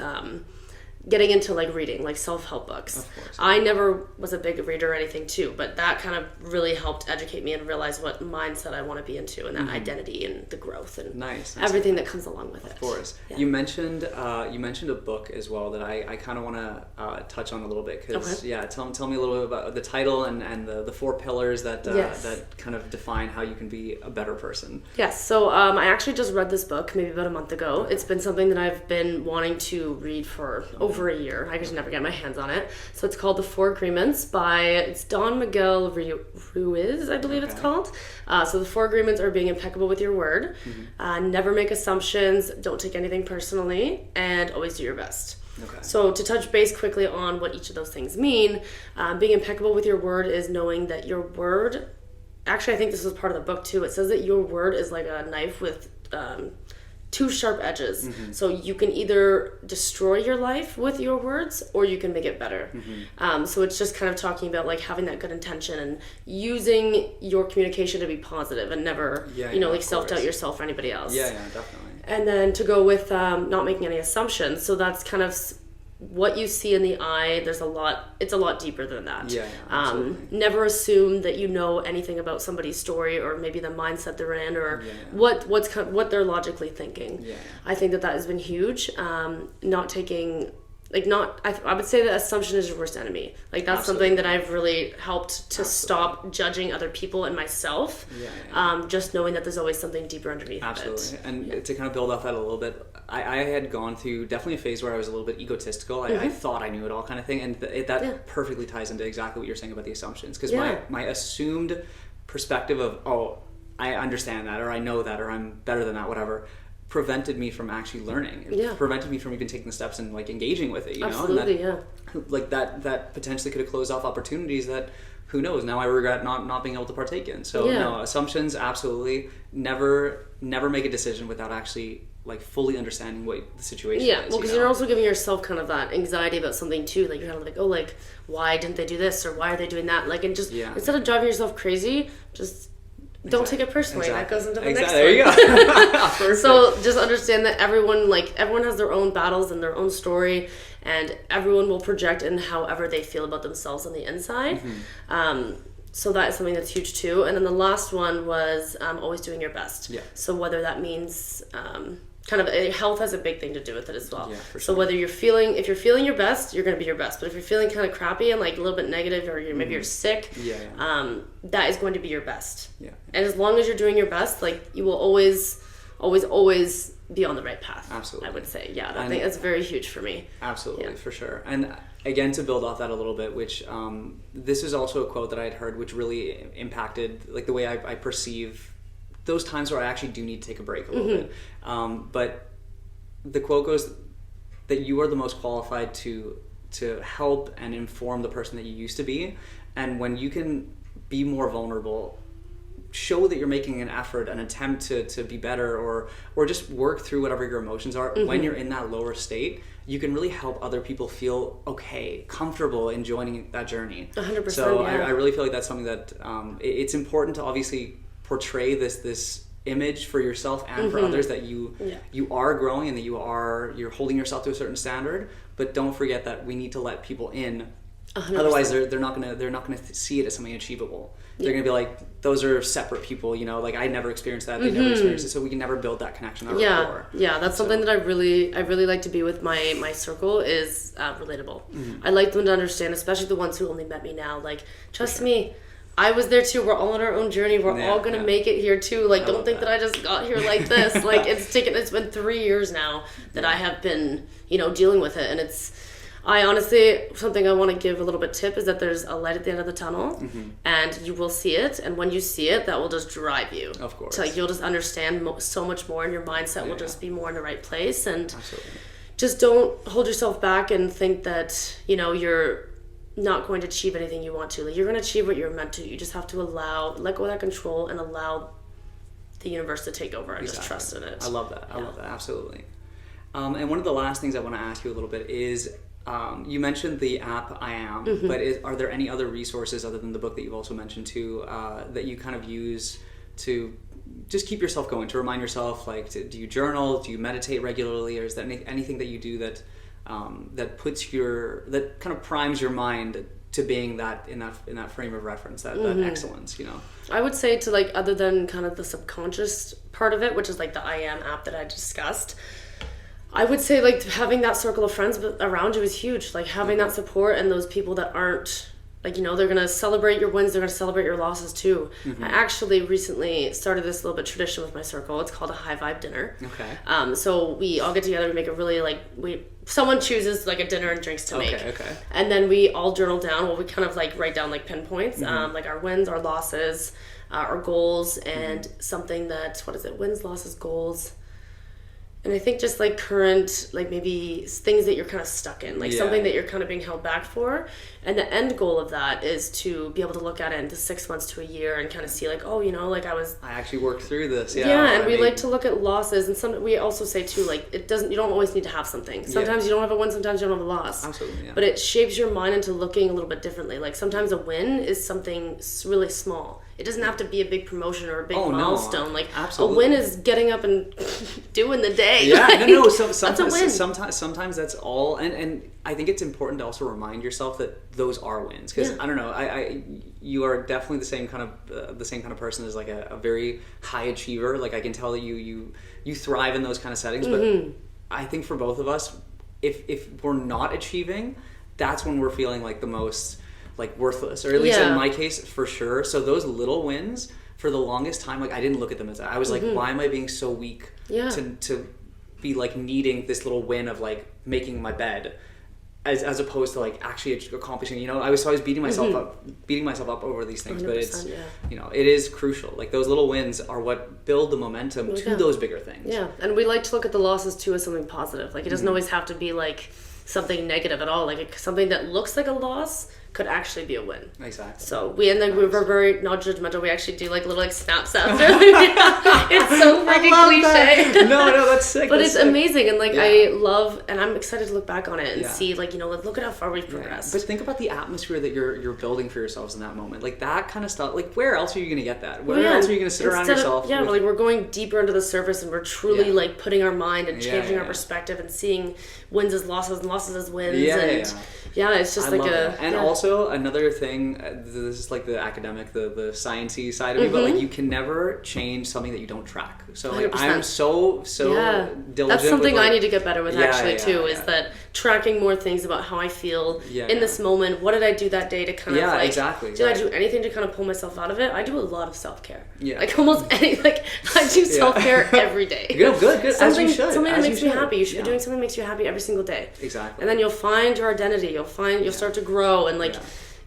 getting into like reading, like self-help books. Of course. I never was a big reader or anything too, but that kind of really helped educate me and realize what mindset I want to be into, and that identity and the growth and everything that comes along with it. Of course. Yeah. You mentioned a book as well that I kind of want to touch on a little bit, because tell me a little bit about the title and the 4 pillars that that kind of define how you can be a better person. Yes. So I actually just read this book maybe about a month ago. It's been something that I've been wanting to read for over a year. I just never get my hands on it. So it's called The 4 Agreements it's Don Miguel Ruiz, I believe it's called. So the 4 agreements are being impeccable with your word, never make assumptions, don't take anything personally, and always do your best. So to touch base quickly on what each of those things mean, being impeccable with your word is knowing that your word, actually I think this was part of the book too, it says that your word is like a knife with 2 sharp edges. So you can either destroy your life with your words, or you can make it better. So it's just kind of talking about like having that good intention and using your communication to be positive and never, like self-doubt yourself or anybody else. Yeah, definitely. And then to go with not making any assumptions. So that's kind of what you see in the eye. It's a lot deeper than that. Never assume that you know anything about somebody's story, or maybe the mindset they're in, or what they're logically thinking. I think that has been huge. Not taking, like, I would say that assumption is your worst enemy. Like, that's something that I've really helped to stop judging other people and myself. Just knowing that there's always something deeper underneath it. And to kind of build off that a little bit, I had gone through definitely a phase where I was a little bit egotistical. I thought I knew it all kind of thing, and that perfectly ties into exactly what you're saying about the assumptions, because my assumed perspective of, I understand that, or I know that, or I'm better than that, whatever, prevented me from actually learning. It prevented me from even taking the steps and like engaging with it, you know? Absolutely, and like that potentially could have closed off opportunities that, who knows, now I regret not being able to partake in. So no, assumptions, absolutely. Never make a decision without actually like fully understanding what the situation is. Yeah, well, because you're also giving yourself kind of that anxiety about something too. Like, you're kind of like, oh, like, why didn't they do this? Or why are they doing that? Like, and just, instead of driving yourself crazy, just don't take it personally. That goes into the next one. There you go. So just understand that everyone has their own battles and their own story, and everyone will project in however they feel about themselves on the inside. So that is something that's huge too. And then the last one was always doing your best. Yeah. So whether that means kind of health has a big thing to do with it as well. Yeah, for sure. So whether if you're feeling your best, you're going to be your best. But if you're feeling kind of crappy and like a little bit negative, or maybe you're sick, that is going to be your best. Yeah. And as long as you're doing your best, like, you will always be on the right path. Absolutely. I would say. Yeah. I think that's very huge for me. Absolutely. For sure. And again, to build off that a little bit, which this is also a quote that I had heard, which really impacted like the way I perceive those times where I actually do need to take a break a little bit. But the quote goes that you are the most qualified to help and inform the person that you used to be. And when you can be more vulnerable, show that you're making an effort, an attempt to be better, or just work through whatever your emotions are, when you're in that lower state, you can really help other people feel okay, comfortable in joining that journey. 100%. So I really feel like that's something that it's important to obviously portray this image for yourself and for others, that you are growing and that you're holding yourself to a certain standard, but don't forget that we need to let people in. 100%. Otherwise they're not gonna see it as something achievable. They're gonna be like, those are separate people, you know, like I never experienced that, they never experienced it, so we can never build that connection or rapport. Yeah, that's something that I really like to be with my circle, is relatable. I like them to understand, especially the ones who only met me now, like, trust me, I was there too. We're all on our own journey. We're all gonna make it here too. Like, don't think that I just got here like this. Like, it's been 3 years now that I have been, dealing with it, and I honestly, something I want to give a little bit tip is that there's a light at the end of the tunnel, and you will see it, and when you see it, that will just drive you. Of course. So, like, you'll just understand so much more, and your mindset will just be more in the right place, and just don't hold yourself back and think that, you're not going to achieve anything you want to. Like, you're going to achieve what you're meant to. You just have to let go of that control and allow the universe to take over and just trust in it. I love that. I love that. Absolutely. And one of the last things I want to ask you a little bit is, you mentioned the app I Am, but are there any other resources other than the book that you've also mentioned too, that you kind of use to just keep yourself going, to remind yourself, like, do you journal, do you meditate regularly, or is there anything that you do that that kind of primes your mind to being that in that frame of reference, that excellence, I would say to, like, other than kind of the subconscious part of it, which is like the I Am app that I discussed, I would say, like, having that circle of friends around you is huge. Like, having that support and those people that aren't, like, they're going to celebrate your wins, they're going to celebrate your losses too. I actually recently started this little bit tradition with my circle. It's called a high vibe dinner. Okay. So we all get together, we make a really, like, someone chooses, like, a dinner and drinks to make. Okay. And then we all journal down. Well, we kind of, like, write down, like, pinpoints, like our wins, our losses, our goals, and something that, wins, losses, goals. And I think just, like, current, like, maybe things that you're kind of stuck in, like something that you're kind of being held back for. And the end goal of that is to be able to look at it into 6 months to a year and kind of see, like, oh, like, I actually worked through this. And we like to look at losses, and we also say too, like, you don't always need to have something. Sometimes you don't have a win, sometimes you don't have a loss. Absolutely. Yeah. But it shapes your mind into looking a little bit differently. Like, sometimes a win is something really small. It doesn't have to be a big promotion or a big milestone. No, like, absolutely. A win is getting up and doing the day. Yeah, like, sometimes that's a win. Sometimes that's all, and I think it's important to also remind yourself that those are wins, because I don't know, you are definitely the same kind of person as, like, a very high achiever. Like, I can tell that you thrive in those kind of settings, but I think for both of us, if we're not achieving, that's when we're feeling like the most, like, worthless, or at least in my case, for sure. So those little wins, for the longest time, like, I didn't look at them as that. I was like, why am I being so weak to be, like, needing this little win of, like, making my bed? as opposed to like actually accomplishing, you know, I was always beating myself up over these things, but it's, you know, it is crucial. Like those little wins are what build the momentum to those bigger things. Yeah. And we like to look at the losses too as something positive. Like it doesn't always have to be like something negative at all. Like something that looks like a loss could actually be a win. Exactly. So we're very not judgmental. We actually do like little like snaps after. It's so freaking cliche. No, that's sick. But that's it's sick. amazing, and like I love, and I'm excited to look back on it and see like, you know, look at how far we've progressed. But think about the atmosphere that you're building for yourselves in that moment. Like that kind of stuff. Like where else are you going to get that? Where else are you going to sit around yourself? Like we're going deeper into the surface, and we're truly like putting our mind and changing our perspective and seeing wins as losses and losses as wins. It's just and also another thing, this is like the academic, the sciencey side of me, but like you can never change something that you don't track. So like 100%. I'm so diligent. That's something with, like, I need to get better with is that tracking more things about how I feel in this moment. What did I do that day to kind of like did I do anything to kind of pull myself out of it? I do a lot of self-care. Like almost any, like I do self-care every day. Good. Something As that makes me happy. You should be doing something that makes you happy every single day. Exactly. And then you'll find your identity. You'll start to grow, and like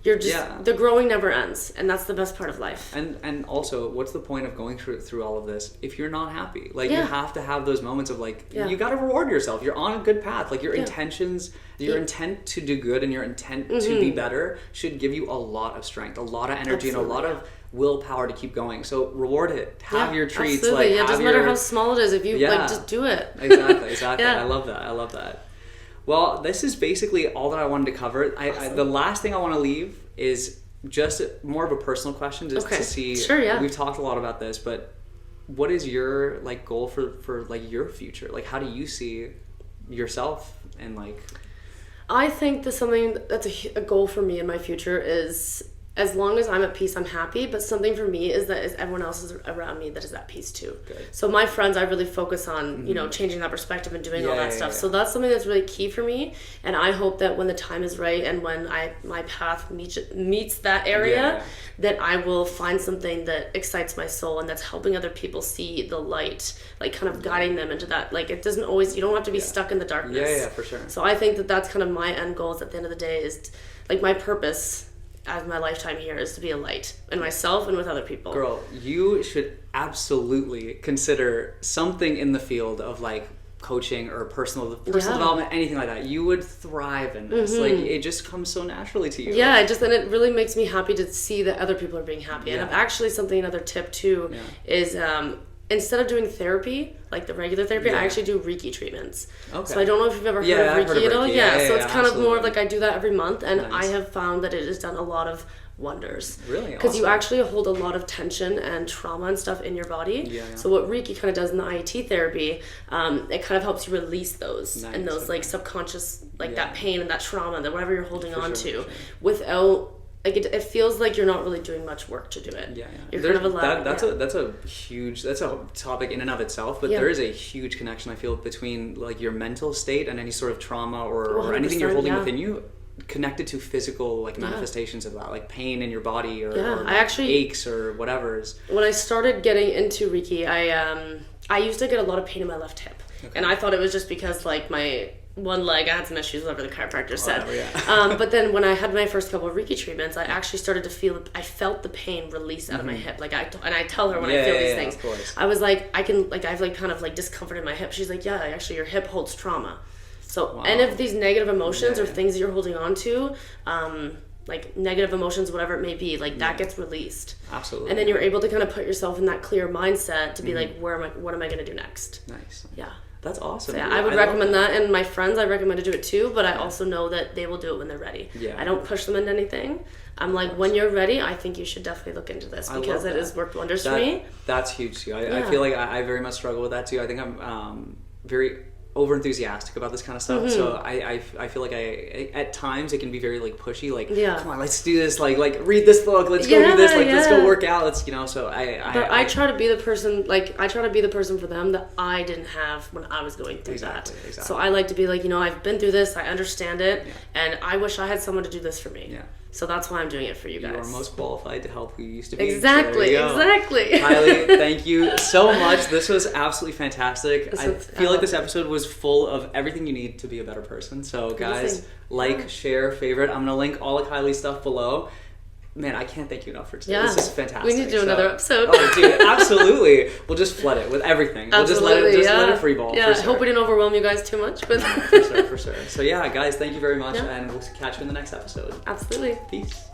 you're just the growing never ends, and that's the best part of life. And also, what's the point of going through all of this if you're not happy? Like you have to have those moments of like you got to reward yourself. You're on a good path. Like your intentions, your intent to do good and your intent to be better should give you a lot of strength, a lot of energy, and a lot of willpower to keep going. So reward it. Have your treats. Absolutely. Like it doesn't matter how small it is. If you like, just do it. Exactly. I love that. Well, this is basically all that I wanted to cover. The last thing I want to leave is just more of a personal question, just to see. Sure, yeah. We've talked a lot about this, but what is your like goal for like your future? Like, how do you see yourself and like? I think that something that's a goal for me in my future is, as long as I'm at peace, I'm happy. But something for me is that everyone else is around me that is at peace too. Good. So my friends, I really focus on, you know, changing that perspective and doing all that stuff. So that's something that's really key for me. And I hope that when the time is right and when my path meets that area, that I will find something that excites my soul and that's helping other people see the light, like kind of guiding them into that. Like it doesn't always, you don't have to be stuck in the darkness. Yeah, for sure. So I think that that's kind of my end goals at the end of the day is like my purpose as my lifetime here is to be a light in myself and with other people. Girl, you should absolutely consider something in the field of like coaching or personal development, anything like that. You would thrive in this. Like it just comes so naturally to you. Yeah, and it really makes me happy to see that other people are being happy. And actually another tip too is instead of doing therapy, like the regular therapy, I actually do Reiki treatments. Okay. So I don't know if you've ever heard of Reiki at all. So it's kind of more of like I do that every month, and I have found that it has done a lot of wonders. Really? Because you actually hold a lot of tension and trauma and stuff in your body. So what Reiki kind of does in the IET therapy, it kind of helps you release those and those like subconscious, like that pain and that trauma, that whatever you're holding on to, without. Like it feels like you're not really doing much work to do it. You're kind of allowed. That's a topic in and of itself. But there is a huge connection I feel between like your mental state and any sort of trauma or anything you're holding within you, connected to physical like manifestations of that, like pain in your body or I actually aches or whatever. When I started getting into Reiki, I used to get a lot of pain in my left hip, and I thought it was just because like my one leg, I had some issues, whatever the chiropractor said. But then when I had my first couple of Reiki treatments, I actually started to I felt the pain release out of my hip. Like I tell her when I feel these things, I was like, I have like kind of like discomfort in my hip. She's like, yeah, actually your hip holds trauma. So any of these negative emotions or things that you're holding on to, like negative emotions, whatever it may be, like that gets released. Absolutely. And then you're able to kind of put yourself in that clear mindset to be like, what am I going to do next? Nice. Yeah. That's awesome. So I would recommend that. And my friends, I recommend to do it too, but I also know that they will do it when they're ready. I don't push them into anything. I'm like, when you're ready, I think you should definitely look into this because it has worked wonders for me. That's huge too. I feel like I very much struggle with that too. I think I'm very over enthusiastic about this kind of stuff. So I feel like I at times it can be very like pushy, like come on, let's do this, like read this book, let's go do this, like let's go work out, let's so I try to be the person, like I try to be the person for them that I didn't have when I was going through that. So I like to be like, I've been through this, I understand it, and I wish I had someone to do this for me. So that's why I'm doing it for you guys. You are most qualified to help who you used to be. Exactly, so exactly. Kylie, thank you so much. This was absolutely fantastic. I feel like this episode was full of everything you need to be a better person. So guys, like, share, favorite. I'm going to link all of Kylie's stuff below. Man, I can't thank you enough for today. This is fantastic. We need to do another episode. Oh, dude, absolutely. We'll just flood it with everything. We'll just let it free ball. Yeah, I hope we didn't overwhelm you guys too much. But for sure. So yeah, guys, thank you very much, and we'll catch you in the next episode. Absolutely. Peace.